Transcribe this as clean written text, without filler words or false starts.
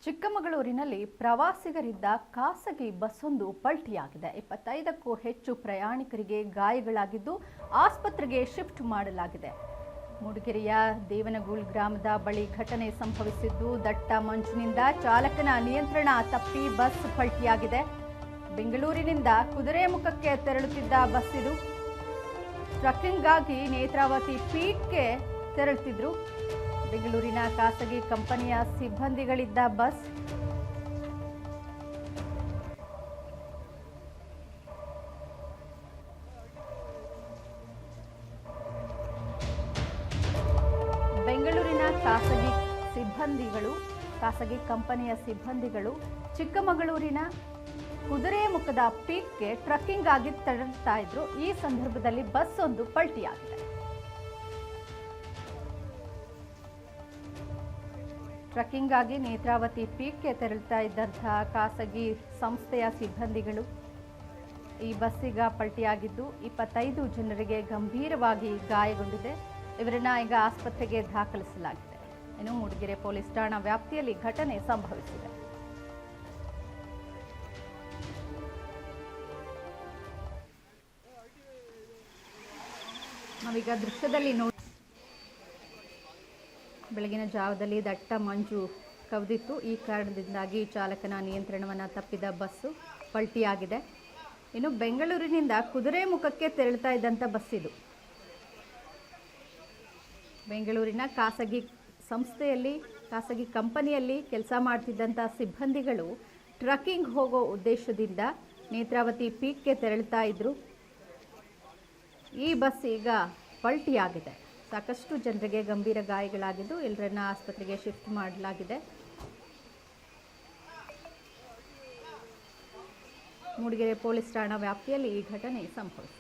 ಚಿಕ್ಕಮಗಳೂರಿನಲ್ಲಿ ಪ್ರವಾಸಿಗರಿದ್ದ ಖಾಸಗಿ ಬಸ್ಸೊಂದು ಪಲ್ಟಿಯಾಗಿದೆ. 25ಕ್ಕೂ ಹೆಚ್ಚು ಪ್ರಯಾಣಿಕರಿಗೆ ಗಾಯಗಳಾಗಿದ್ದು ಆಸ್ಪತ್ರೆಗೆ ಶಿಫ್ಟ್ ಮಾಡಲಾಗಿದೆ. ಮೂಡಿಗೆರೆಯ ದೇವನಗೂಳ್ ಗ್ರಾಮದ ಬಳಿ ಘಟನೆ ಸಂಭವಿಸಿದ್ದು, ದಟ್ಟ ಮಂಜಿನಿಂದ ಚಾಲಕನ ನಿಯಂತ್ರಣ ತಪ್ಪಿ ಬಸ್ ಪಲ್ಟಿಯಾಗಿದೆ. ಬೆಂಗಳೂರಿನಿಂದ ಕುದುರೆಮುಖಕ್ಕೆ ತೆರಳುತ್ತಿದ್ದ ಬಸ್ ಇದು. ಟ್ರಕ್ಕಿಂಗ್ಗಾಗಿ ನೇತ್ರಾವತಿ ಪೀಕ್ಗೆ ತೆರಳುತ್ತಿದ್ರು. ಬೆಂಗಳೂರಿನ ಖಾಸಗಿ ಕಂಪನಿಯ ಸಿಬ್ಬಂದಿಗಳಿದ್ದ ಬಸ್ ಬೆಂಗಳೂರಿನ ಖಾಸಗಿ ಕಂಪನಿಯ ಸಿಬ್ಬಂದಿಗಳು ಚಿಕ್ಕಮಗಳೂರಿನ ಕುದುರೆಮುಖದ ಪೀಕ್ಗೆ ಟ್ರಕ್ಕಿಂಗ್ ಆಗಿ ತೆರಳುತ್ತಾ ಇದ್ರು. ಈ ಸಂದರ್ಭದಲ್ಲಿ ಬಸ್ ಒಂದು ಪಲ್ಟಿಯಾಗಿದೆ. ಟ್ರಕ್ಕಿಂಗ್ ಆಗಿ ನೇತ್ರಾವತಿ ಪೀಕ್ಗೆ ತೆರಳುತ್ತಾ ಇದ್ದಂತಹ ಖಾಸಗಿ ಸಂಸ್ಥೆಯ ಸಿಬ್ಬಂದಿಗಳು. ಈ ಬಸ್ ಈಗ ಪಲ್ಟಿಯಾಗಿದ್ದು 25 ಜನರಿಗೆ ಗಂಭೀರವಾಗಿ ಗಾಯಗೊಂಡಿದೆ. ಇವರನ್ನ ಈಗ ಆಸ್ಪತ್ರೆಗೆ ದಾಖಲಿಸಲಾಗಿದೆ. ಇನ್ನು ಮೂಡಿಗೆರೆ ಪೊಲೀಸ್ ಠಾಣಾ ವ್ಯಾಪ್ತಿಯಲ್ಲಿ ಘಟನೆ ಸಂಭವಿಸಿದೆ. ನಾವೀಗ ದೃಶ್ಯದಲ್ಲಿ ನೋಡಿ, ಬೆಳಗಿನ ಜಾವದಲ್ಲಿ ದಟ್ಟ ಮಂಜು ಕವಿದಿತ್ತು. ಈ ಕಾರಣದಿಂದಾಗಿ ಚಾಲಕನ ನಿಯಂತ್ರಣವನ್ನು ತಪ್ಪಿದ ಬಸ್ಸು ಪಲ್ಟಿಯಾಗಿದೆ. ಇನ್ನು ಬೆಂಗಳೂರಿನಿಂದ ಕುದುರೆಮುಖಕ್ಕೆ ತೆರಳುತ್ತಾ ಇದ್ದಂಥ ಬಸ್ ಇದು. ಬೆಂಗಳೂರಿನ ಖಾಸಗಿ ಕಂಪನಿಯಲ್ಲಿ ಕೆಲಸ ಮಾಡ್ತಿದ್ದಂಥ ಸಿಬ್ಬಂದಿಗಳು ಟ್ರಕ್ಕಿಂಗ್ ಹೋಗೋ ಉದ್ದೇಶದಿಂದ ನೇತ್ರಾವತಿ ಪೀಕ್ಗೆ ತೆರಳುತ್ತಾ ಇದ್ರು. ಈ ಬಸ್ ಈಗ ಪಲ್ಟಿಯಾಗಿದೆ. ಸಾಕಷ್ಟು ಜನರಿಗೆ ಗಂಭೀರ ಗಾಯಗಳಾಗಿದ್ದು ಎಲ್ಲರನ್ನ ಆಸ್ಪತ್ರೆಗೆ ಶಿಫ್ಟ್ ಮಾಡಲಾಗಿದೆ. ಮೂಡಿಗೆರೆ ಪೊಲೀಸ್ ಠಾಣಾ ವ್ಯಾಪ್ತಿಯಲ್ಲಿ ಈ ಘಟನೆ ಸಂಭವಿಸಿದೆ.